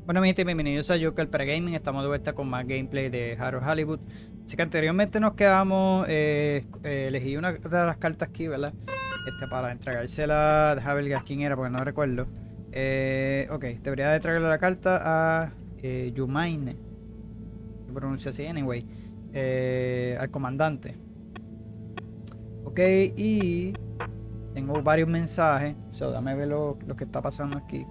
Bueno, mi gente, bienvenidos a Yoka, el Pre-Gaming. Estamos de vuelta con más gameplay de Harold Halibut. Así que anteriormente nos quedamos, elegí una de las cartas aquí, ¿verdad? Para entregársela, déjame ver a quién era porque no recuerdo. Ok, debería de entregarle la carta a Yumaine, se pronuncia así, anyway, al comandante. Ok, y tengo varios mensajes, dame ver lo que está pasando aquí.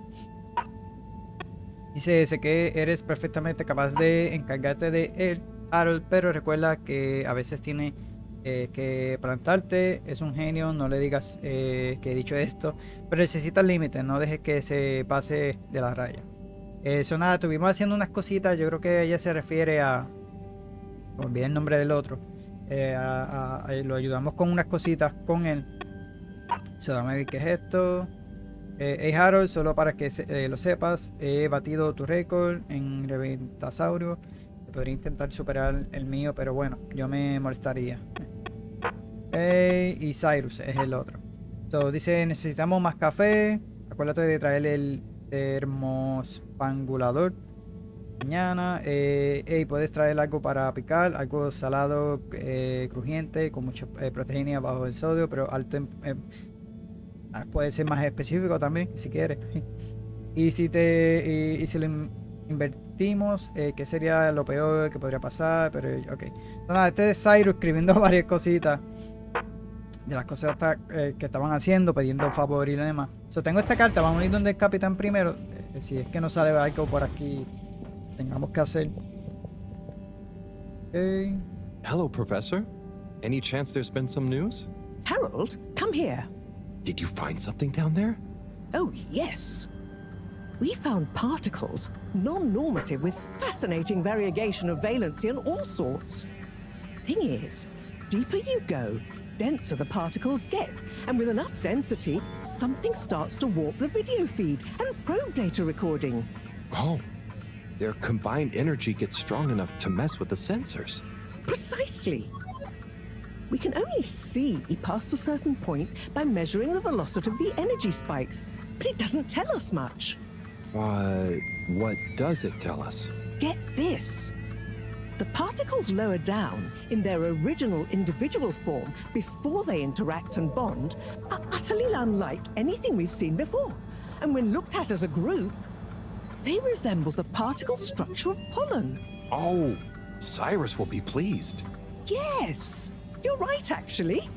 Dice, sé que eres perfectamente capaz de encargarte de él, Harold, pero recuerda que a veces tiene que plantarte. Es un genio, no le digas que he dicho esto, pero necesita límites, no dejes que se pase de la raya. Eso nada, estuvimos haciendo unas cositas, yo creo que ella se refiere a... Me olvidé el nombre del otro. Lo ayudamos con unas cositas con él. Dame ver qué es esto. Hey Harold, solo para que lo sepas, he batido tu récord en Reventasaurio. Podría intentar superar el mío, pero bueno, yo me molestaría. Y Cyrus es el otro. Dice, necesitamos más café. Acuérdate de traer el termospangulador mañana. Puedes traer algo para picar, algo salado, crujiente, con mucha proteína bajo el sodio, pero alto en... puede ser más específico también, si quieres. Y si lo invertimos, ¿qué sería lo peor que podría pasar? Pero, ok. Nada, este es Cyrus escribiendo varias cositas de las cosas que estaban haciendo, pidiendo favor y lo demás. Tengo esta carta, vamos a ir donde el capitán primero. Si es que no sale algo por aquí, tengamos que hacer. Okay. Hello, Professor. Any chance there's been some news? Harold, come here. Did you find something down there? Oh, yes. We found particles, non-normative, with fascinating variegation of valency and all sorts. Thing is, deeper you go, denser the particles get, and with enough density, something starts to warp the video feed and probe data recording. Oh, their combined energy gets strong enough to mess with the sensors. Precisely. We can only see past a certain point by measuring the velocity of the energy spikes, but it doesn't tell us much. What does it tell us? Get this. The particles lower down in their original individual form before they interact and bond are utterly unlike anything we've seen before. And when looked at as a group, they resemble the particle structure of pollen. Oh, Cyrus will be pleased. Yes. You're right, actually.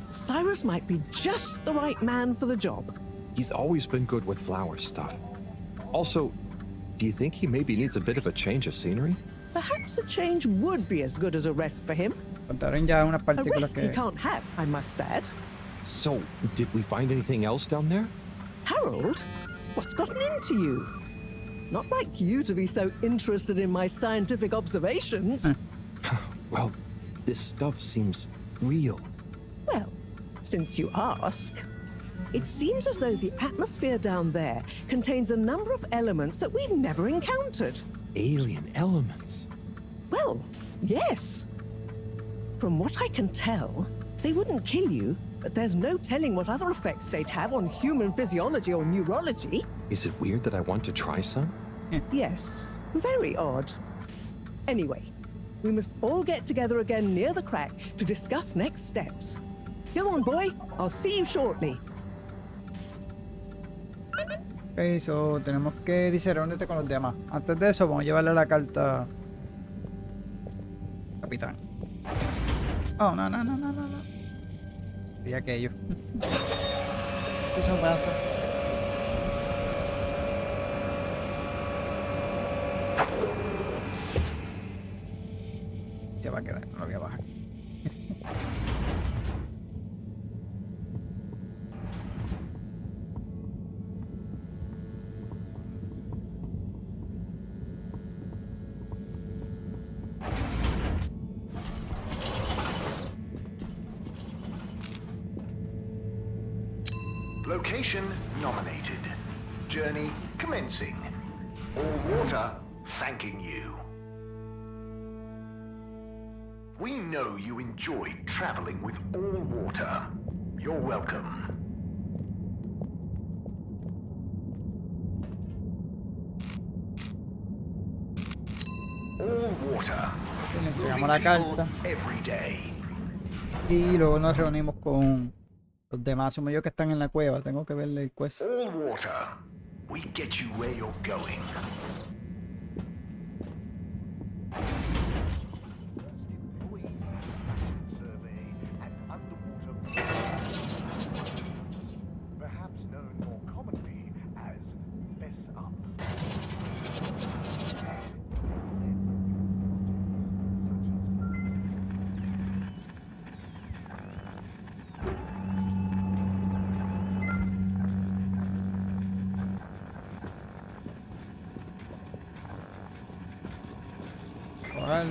Cyrus might be just the right man for the job. He's always been good with flower stuff. Also, do you think he maybe needs a bit of a change of scenery? Perhaps a change would be as good as a rest for him. Contaron ya unas A partículas rest he can't have, I must add. So, did we find anything else down there? Harold, what's gotten into you? Not like you to be so interested in my scientific observations. Well, this stuff seems real. Well, since you ask, it seems as though the atmosphere down there contains a number of elements that we've never encountered. Alien elements. Well, yes. From what I can tell, they wouldn't kill you, but there's no telling what other effects they'd have on human physiology or neurology. Is it weird that I want to try some? Yes, very odd. Anyway, we must all get together again near the crack to discuss next steps. Go on, boy. I'll see you shortly. Ok, tenemos que dice reúnete con los demás. Antes de eso, vamos a llevarle la carta. Capitán. Oh, no. Y aquello. Eso pasa. Se va a quedar, no lo voy a bajar. Location nominated. Journey commencing. All water thanking you. We know you enjoyed traveling with all water. You're welcome. All water. Le entregamos Moving la people carta. every day. Y luego nos reunimos con los demás. Asumo yo que están en la cueva. Tengo que verle el quest. All water. We get you where you're going. Perhaps known more commonly as mess up. Hogar.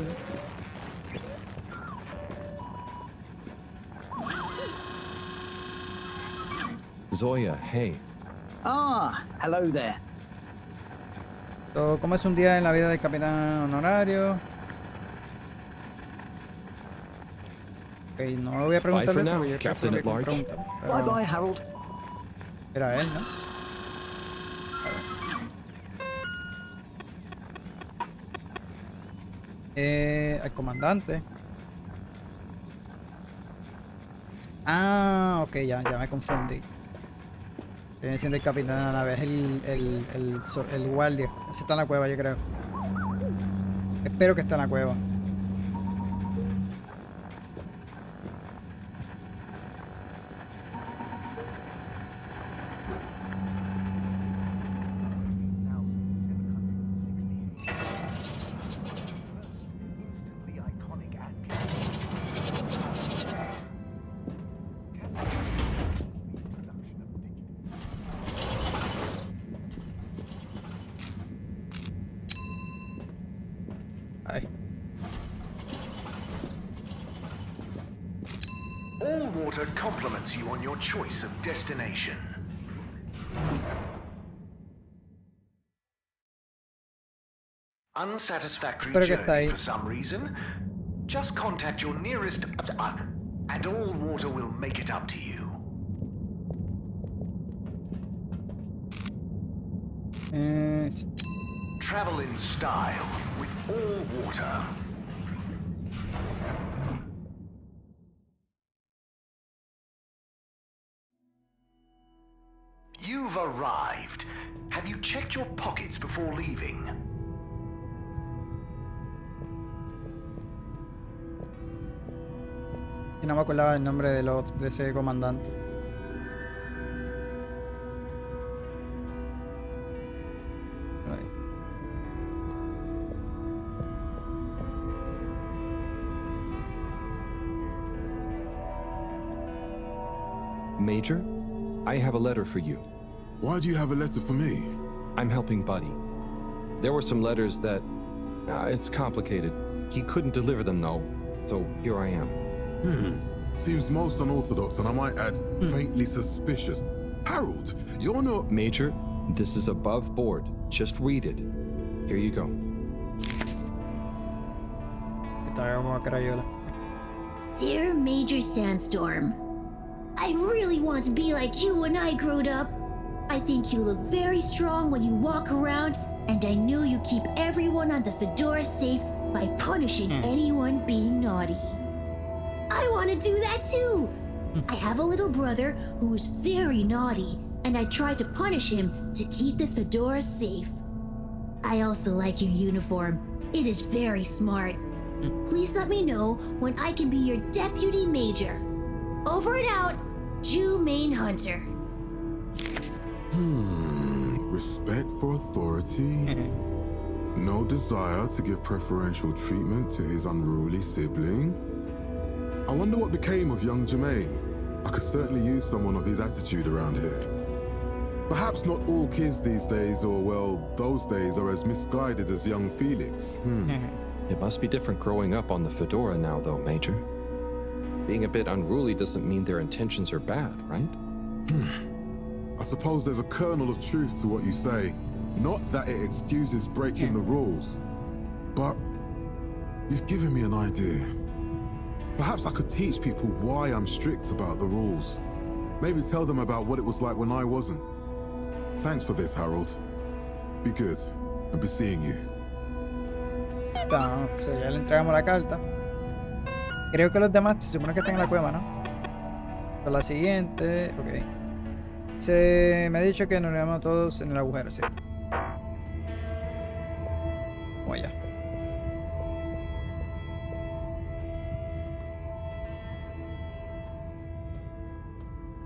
Zoya, hey. Ah, hello there. So, ¿cómo es un día en la vida del capitán honorario? Ok, no lo voy a preguntar for esto now, porque yo creo que Captain eso at lo large. preguntan, pero Bye bye, Harold. era él, ¿no? Al comandante. Ah, ok, ya me confundí. Viene siendo el capitán de la nave, es el guardia. Ese está en la cueva, yo creo. Espero que esté en la cueva. Instantly iconic and Ay. All water compliments you on your choice of destination. Unsatisfactory Espero que está journey ahí. for some reason? Just contact your nearest and all water will make it up to you. Sí. Travel in style with all water. You've arrived. Have you checked your pockets before leaving? Y no me acordaba el nombre de ese comandante. Ay. Major, I have a letter for you. Why do you have a letter for me? I'm helping Buddy. There were some letters that... it's complicated. He couldn't deliver them, though. So here I am. Seems most unorthodox, and I might add, faintly suspicious. Harold, you're not... Major, this is above board. Just read it. Here you go. Estaba como crayola. Dear Major Sandstorm, I really want to be like you when I growed up. I think you look very strong when you walk around, and I know you keep everyone on the Fedora safe by punishing anyone being naughty. I want to do that too. I have a little brother who is very naughty, and I try to punish him to keep the Fedora safe. I also like your uniform. It is very smart. Please let me know when I can be your deputy major. Over and out, Jew Main Hunter. Respect for authority. No desire to give preferential treatment to his unruly sibling. I wonder what became of young Jermaine. I could certainly use someone of his attitude around here. Perhaps not all kids these days, or well, those days, are as misguided as young Felix. It must be different growing up on the Fedora now, though, Major. Being a bit unruly doesn't mean their intentions are bad, right? I suppose there's a kernel of truth to what you say. Not that it excuses breaking the rules, but you've given me an idea. Perhaps I could teach people why I'm strict about the rules. Maybe tell them about what it was like when I wasn't. Thanks for this, Harold. Be good, and be seeing you. Está, o sea, ya le entregamos la carta. Creo que los demás se supone que están en la cueva, ¿no? Entonces, la siguiente, ok. Me ha dicho que nos veamos todos en el agujero, sí. Vamos allá.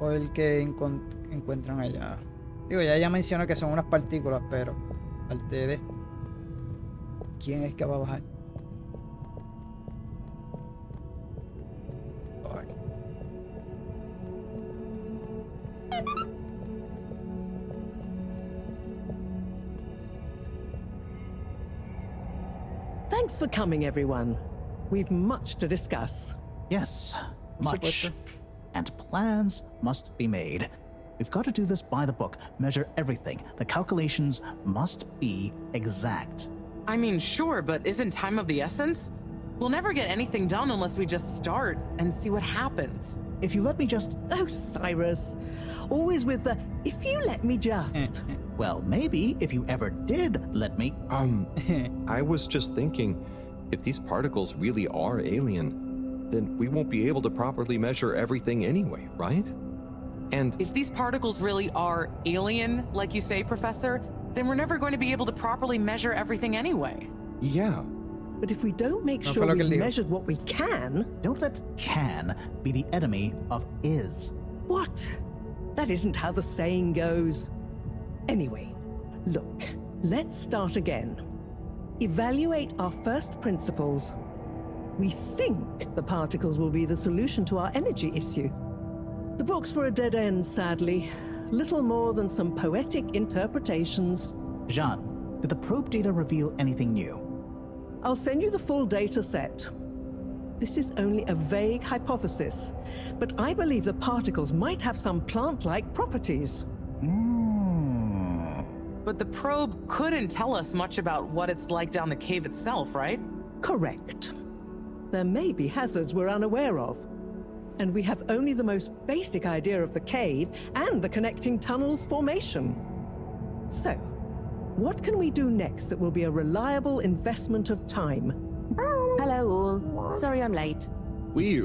O el que encuentran allá. Digo, ya mencionó que son unas partículas, pero parte de... ¿Quién es que va a bajar? Ay. Thanks for coming, everyone. We've much to discuss. Yes, much. supuesto. And plans must be made. We've got to do this by the book, measure everything. The calculations must be exact. I mean, sure, but isn't time of the essence? We'll never get anything done unless we just start and see what happens. If you let me just... Oh, Cyrus. Always with the, if you let me just. Well, maybe if you ever did let me... I was just thinking, if these particles really are alien, then we won't be able to properly measure everything anyway, right? And If these particles really are alien, like you say, Professor, then we're never going to be able to properly measure everything anyway. yeah, But if we don't make No sure fue lo que we've él dijo. measured what we can, Don't let can be the enemy of is. what? That isn't how the saying goes. Anyway, look, let's start again. Evaluate our first principles. We think the particles will be the solution to our energy issue. The books were a dead end, sadly. Little more than some poetic interpretations. Jeanne, did the probe data reveal anything new? I'll send you the full data set. This is only a vague hypothesis, but I believe the particles might have some plant-like properties. But the probe couldn't tell us much about what it's like down the cave itself, right? Correct. There may be hazards we're unaware of, and we have only the most basic idea of the cave and the connecting tunnels formation. So, what can we do next that will be a reliable investment of time? Hello all. Sorry I'm late. we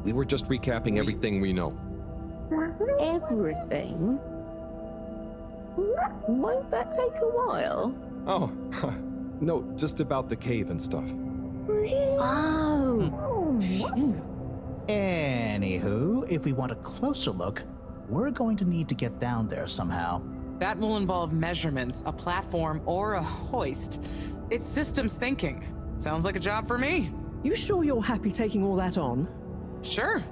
were just recapping everything we know. Everything? Won't that take a while? Oh, no, just about the cave and stuff. Oh. Phew. Anywho, if we want a closer look, we're going to need to get down there somehow. That will involve measurements, a platform, or a hoist. It's systems thinking. Sounds like a job for me. You sure you're happy taking all that on? Sure.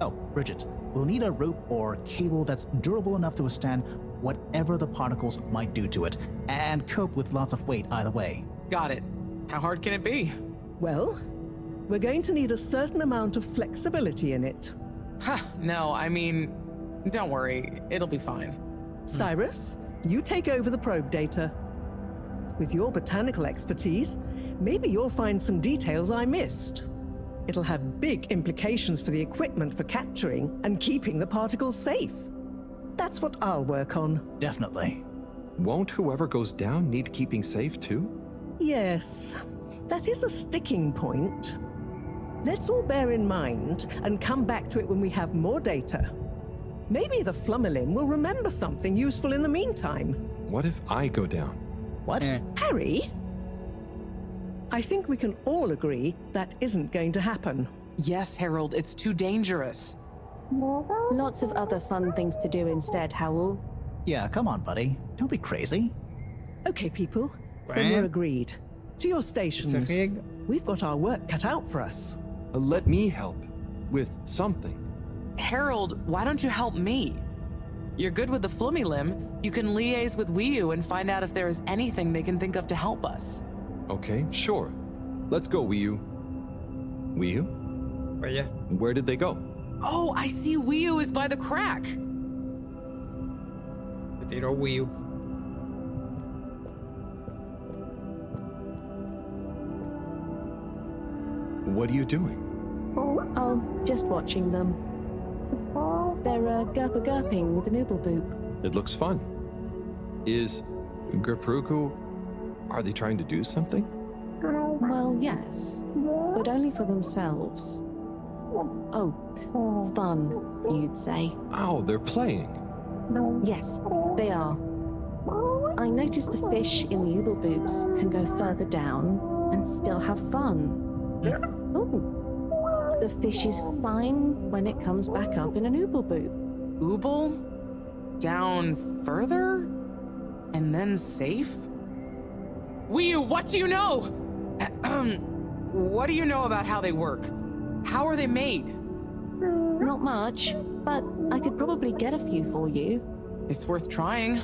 Oh, Bridget, we'll need a rope or cable that's durable enough to withstand whatever the particles might do to it, and cope with lots of weight either way. Got it. How hard can it be? Well, we're going to need a certain amount of flexibility in it. Huh, no, I mean, don't worry. It'll be fine. Cyrus, you take over the probe data. With your botanical expertise, maybe you'll find some details I missed. It'll have big implications for the equipment for capturing and keeping the particles safe. That's what I'll work on. Definitely. Won't whoever goes down need keeping safe too? Yes, that is a sticking point. Let's all bear in mind and come back to it when we have more data. Maybe the Flummerlin will remember something useful in the meantime. What if I go down? What? Harry? I think we can all agree that isn't going to happen. Yes, Harold, it's too dangerous. Lots of other fun things to do instead, Howell. Yeah, come on, buddy. Don't be crazy. Okay, people, then we're agreed. To your stations. rig. We've got our work cut out for us. Let me help with something. Harold, why don't you help me? You're good with the Flummy limb. You can liaise with Wiyu and find out if there is anything they can think of to help us. Okay, sure. Let's go, Wiyu. Wiyu? Pues ya. Where did they go? Oh, I see Wiyu is by the crack. Se tiró Wii U. What are you doing? Oh, just watching them. They're gurping with an ooble boop. It looks fun. Is Gerpruku... Are they trying to do something? Well, yes, but only for themselves. Oh, fun, you'd say. Oh, they're playing. Yes, they are. I noticed the fish in the ooble boobs can go further down and still have fun. Oh, the fish is fine when it comes back up in an ooble boob. Ooble? Down further? And then safe? Wii, what do you know? What do you know about how they work? How are they made? Not much, but I could probably get a few for you. It's worth trying.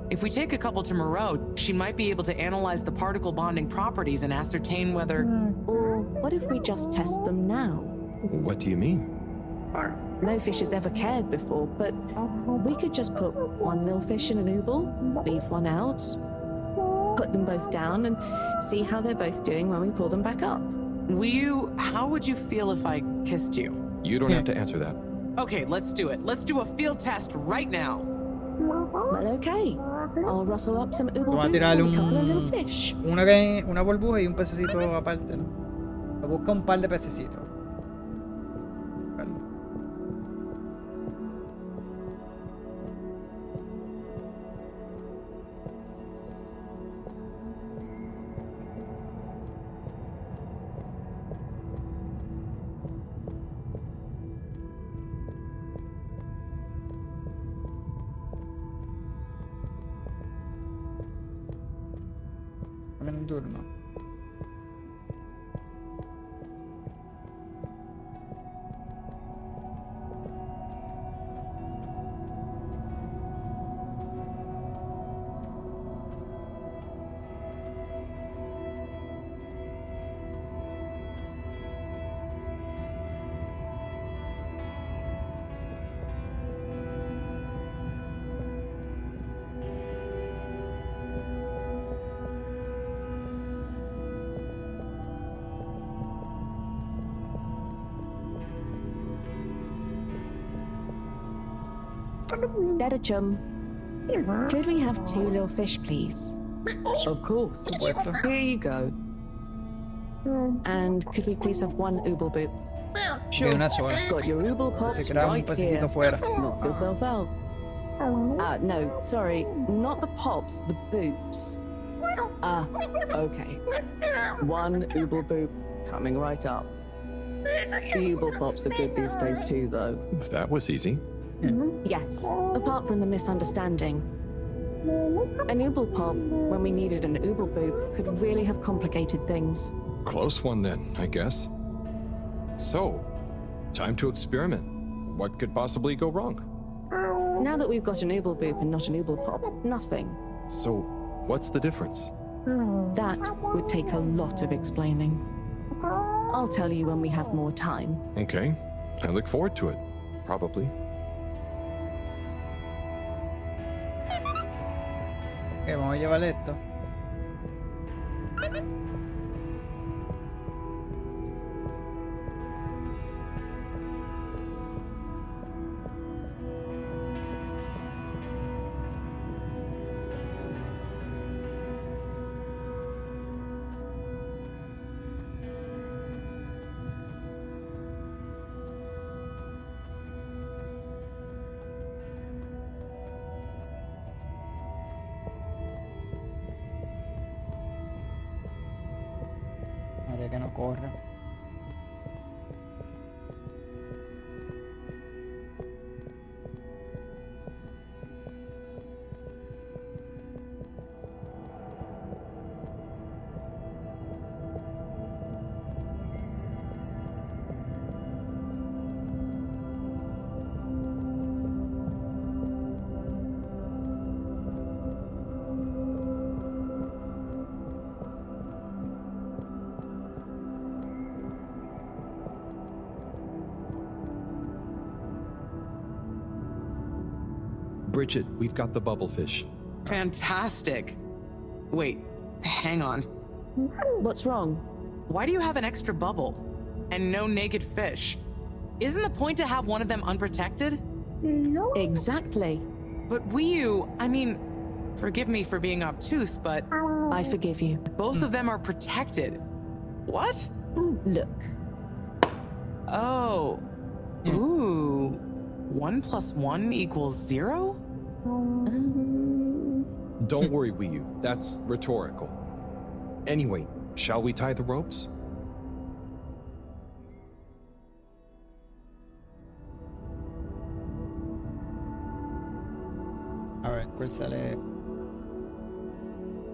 If we take a couple to Mareaux, she might be able to analyze the particle bonding properties and ascertain whether... Or what if we just test them now? What do you mean? No fish has ever cared before, but we could just put one little fish in an ooble, leave one out, put them both down, and see how they're both doing when we pull them back up. Wii, how would you feel if I kissed you? You don't have to answer that. Okay, let's do it. Let's do a field test right now. Well, okay. I'll rustle up some ooble Vamos a boobs and tirarle a couple of little fish. una burbuja y un pececito aparte, ¿no? Busca un par de pececitos. Men durma. Better chum. Could we have 2 little fish, please? Of course. Here you go. And could we please have 1 ooble boop? Sure. Una sola. Got your ooble pops Se quedaba un right pececito here. fuera. Knock yourself out. No, sorry, not the pops, the boops. Okay. 1 ooble boop coming right up. The ooble pops are good these days too, though. That was easy. Yes, apart from the misunderstanding. An ooble pop, when we needed an ooble boop, could really have complicated things. Close one then, I guess. So, time to experiment. What could possibly go wrong? Now that we've got an ooble boop and not an ooble pop, nothing. So, what's the difference? That would take a lot of explaining. I'll tell you when we have more time. Okay, I look forward to it. Probably. Ok, vamos a llevar esto. Madre que no corra. Bridget, we've got the bubblefish. Fantastic. Wait, hang on. What's wrong? Why do you have an extra bubble? And no naked fish? Isn't the point to have one of them unprotected? Exactly. But Wii, I mean, forgive me for being obtuse, but I forgive you. both of them are protected. What? Look. Oh. Ooh. 1 + 1 = 0? Don't worry, Wiyu. That's rhetorical. Anyway, shall we tie the ropes? A ver, ¿cuál sale?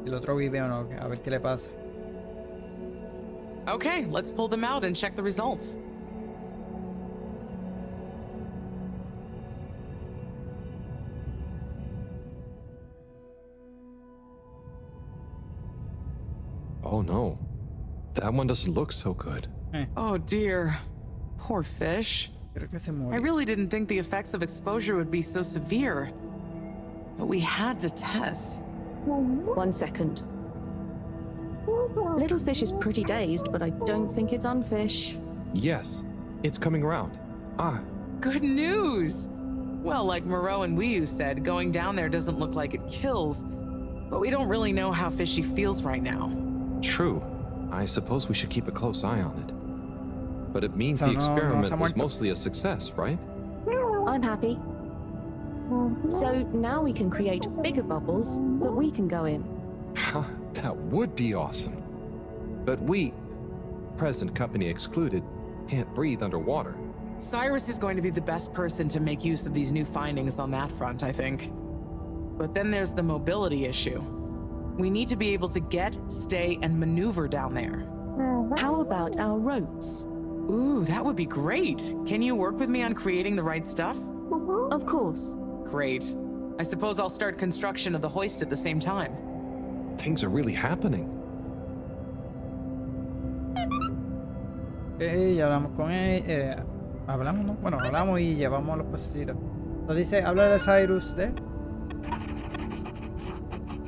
El otro vive o no, a ver qué le pasa. Okay, let's pull them out and check the results. Oh no. That one doesn't look so good. Oh dear. Poor fish. Creo que se I muere. really didn't think the effects of exposure would be so severe. But we had to test. 1 second. Little fish is pretty dazed, but I don't think it's unfish. Yes, it's coming around. Ah, Good news! Well, like Mareaux and Wiyu said, going down there doesn't look like it kills, but we don't really know how fishy feels right now. true. I suppose we should keep a close eye on it. But it means So the no experiment se ha was muerto. mostly a success, right? I'm happy. So now we can create bigger bubbles that we can go in. That would be awesome. But we, present company excluded, can't breathe underwater. Cyrus is going to be the best person to make use of these new findings on that front, I think. But then there's the mobility issue. We need to be able to get, stay, and maneuver down there. How about our ropes? Ooh, that would be great. Can you work with me on creating the right stuff? Of course. Great. I suppose I'll start construction of the hoist at the same time. Things are really happening. Ok, ya hablamos con él. Hablamos, ¿no? Bueno, hablamos y llevamos los pececitos. Nos dice, habla de Cyrus de...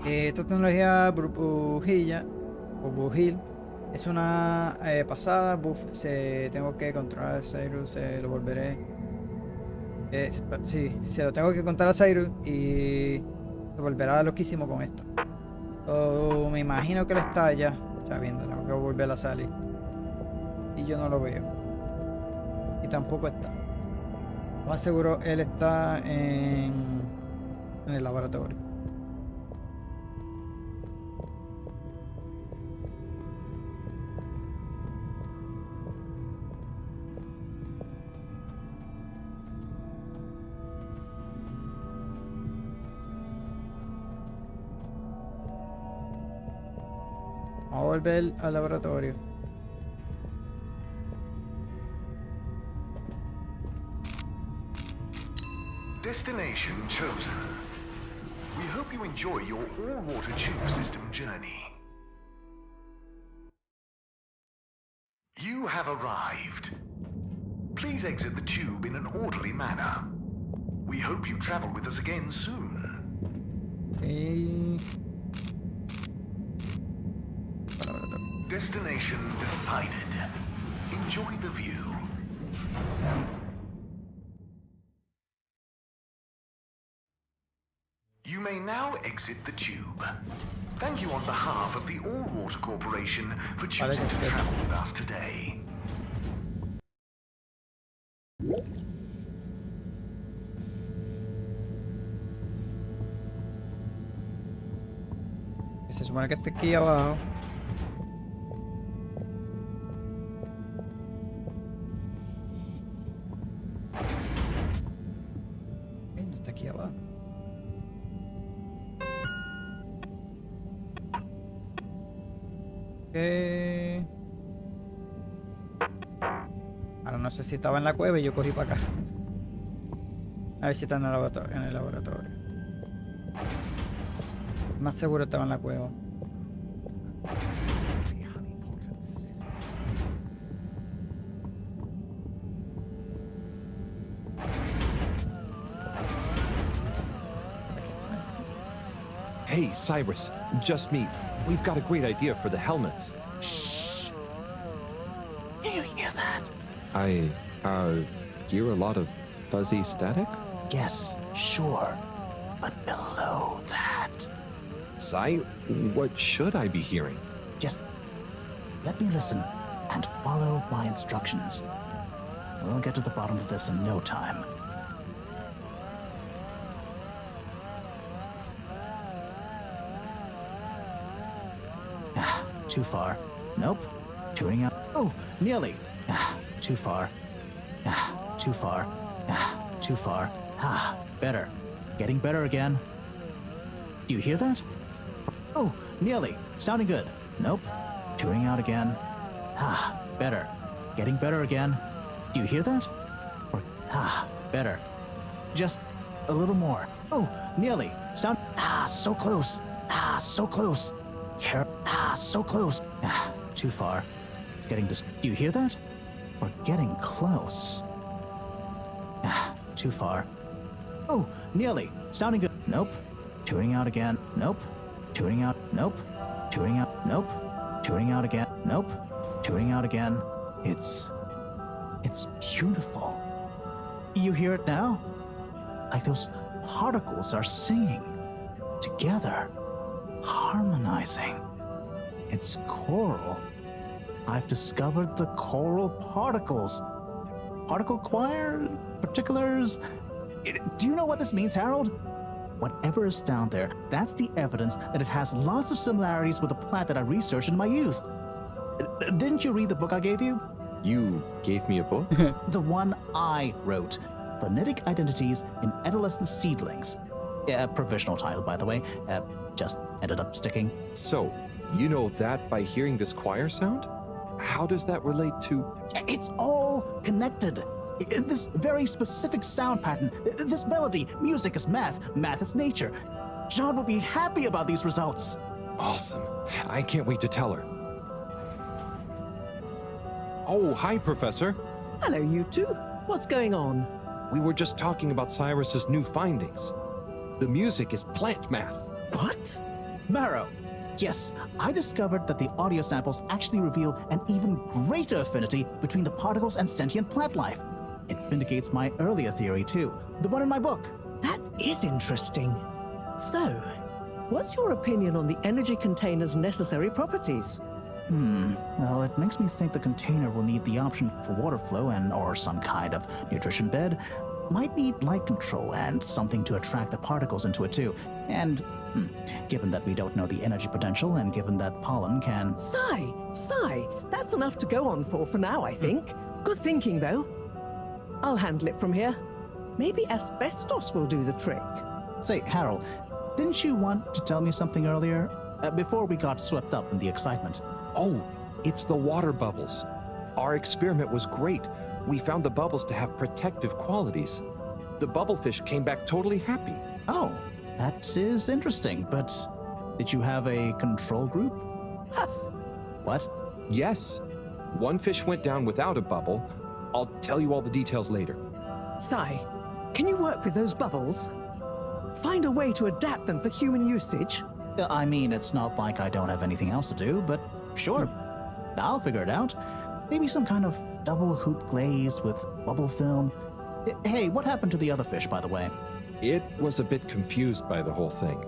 esta tecnología burbujilla o bujil es una pasada. Tengo que controlar a Cyrus, lo volveré. Sí, se lo tengo que contar a Cyrus y se volverá loquísimo con esto. Me imagino que él está allá. Ya viendo, tengo que volver a salir. Y yo no lo veo. Y tampoco está. Más seguro él está en el laboratorio. Vamos a volver al laboratorio. Destination chosen. We hope you enjoy your all-water tube system journey. You have arrived. Please exit the tube in an orderly manner. We hope you travel with us again soon. Destination decided. Enjoy the view. You may now exit the tube. Thank you on behalf of the All Water Corporation for choosing to travel with us today. Se supone que esté aquí abajo. No está aquí abajo. Ahora no sé si estaba en la cueva y yo cogí para acá. A ver si está en el laboratorio. Más seguro estaba en la cueva. Hey, Cyrus, just me. We've got a great idea for the helmets. Shh. You hear that? I hear a lot of fuzzy static? Yes, sure. But below that, Cy, what should I be hearing? just let me listen. and follow my instructions. We'll get to the bottom of this in no time. Too far. Nope. Tuning out. Oh, nearly. Too far. Too far. Too far. Better. Getting better again. Do you hear that? Oh, nearly. Sounding good. Nope. Tuning out again. Better. Getting better again. Do you hear that? Or, better. Just a little more. Oh, nearly. Sound. So close. So close. So close. Too far. It's getting dis. Do you hear that? We're getting close. Too far. Oh, nearly. Sounding good. Nope. Tuning out again. Nope. Tuning out. Nope. Tuning out. Nope. Tuning out again. Nope. Tuning out again. It's beautiful. You hear it now? Like those particles are singing together, harmonizing. It's choral. I've discovered the choral particles. Particle choir? Particulars? Do you know what this means, Harold? Whatever is down there, that's the evidence that it has lots of similarities with the plant that I researched in my youth. Didn't you read the book I gave you? You gave me a book? The one I wrote. Phonetic Identities in Adolescent Seedlings. Provisional title, by the way. Just ended up sticking. So, you know that by hearing this choir sound? How does that relate to... It's all connected. This very specific sound pattern, this melody, music is math, math is nature. Jeanne will be happy about these results. Awesome. I can't wait to tell her. Oh, hi, Professor. Hello, you two. What's going on? We were just talking about Cyrus's new findings. The music is plant math. What? Mareaux. Yes, I discovered that the audio samples actually reveal an even greater affinity between the particles and sentient plant life. It vindicates my earlier theory, too, the one in my book. That is interesting. So, what's your opinion on the energy container's necessary properties? Well, it makes me think the container will need the option for water flow or some kind of nutrition bed. Might need light control and something to attract the particles into it, too. And given that we don't know the energy potential and given that pollen can... Sigh! That's enough to go on for now, I think. Good thinking, though. I'll handle it from here. Maybe asbestos will do the trick. Say, Harold, didn't you want to tell me something earlier? Before we got swept up in the excitement. Oh, it's the water bubbles. Our experiment was great. We found the bubbles to have protective qualities. The bubblefish came back totally happy. Oh, that is interesting, but did you have a control group? What? Yes. One fish went down without a bubble. I'll tell you all the details later. Sigh, can you work with those bubbles? Find a way to adapt them for human usage? I mean, it's not like I don't have anything else to do, but sure. I'll figure it out. Maybe some kind of double hoop glaze with bubble film. Hey, what happened to the other fish, by the way? It was a bit confused by the whole thing.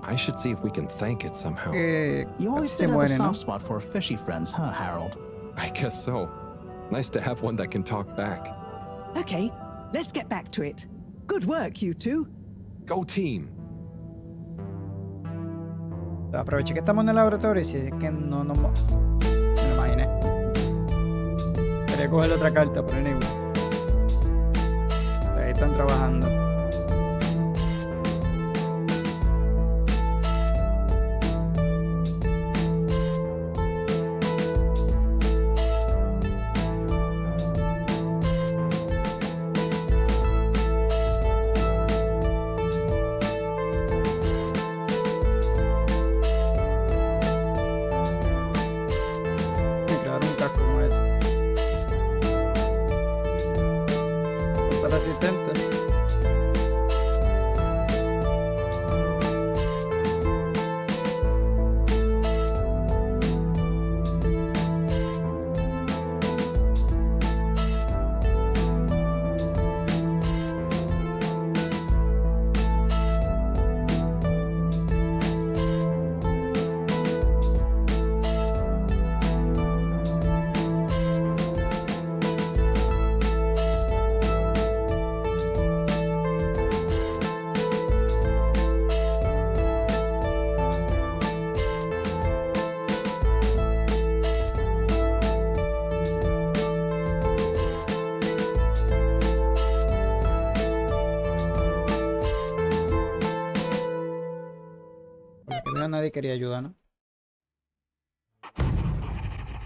I should see if we can thank it somehow. You always did have a soft spot for fishy friends, huh, Harold? I guess so. Nice to have one that can talk back. Okay, let's get back to it. Good work, you two. Go team. Aproveché que estamos en el laboratorio y si es que no me lo imaginé. Quería coger otra carta, pero anyway. Ahí están trabajando. menos nadie quería ayudar, ¿no?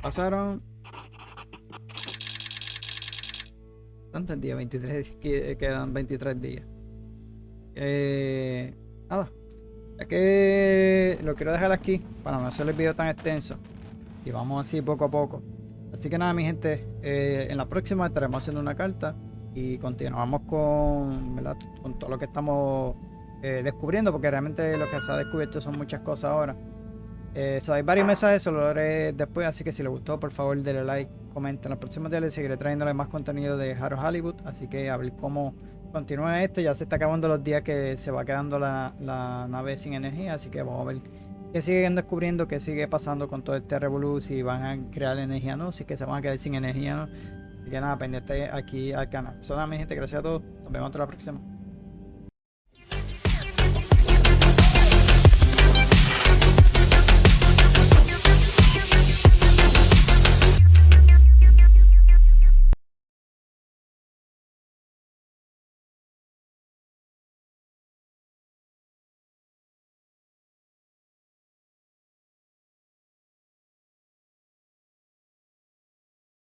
Pasaron... ¿Cuántos días? 23, quedan 23 días. Nada. Ya que lo quiero dejar aquí para no hacer el video tan extenso. Y vamos así poco a poco. Así que nada, mi gente. En la próxima estaremos haciendo una carta. Y continuamos con, ¿verdad?, con todo lo que estamos descubriendo. Porque realmente lo que se ha descubierto son muchas cosas ahora. Hay varios mensajes, se lo haré después. Así que si les gustó, por favor, denle like, comenten. En los próximos días les seguiré trayéndole más contenido de Harold Halibut. Así que a ver cómo continúa esto. Ya se está acabando los días que se va quedando la nave sin energía. Así que vamos a ver qué siguen descubriendo, qué sigue pasando con todo este revolú. Si van a crear energía, no, si que se van a quedar sin energía, no. Así que nada, pendiente aquí al canal. Eso nada, mi gente, gracias a todos. Nos vemos hasta la próxima.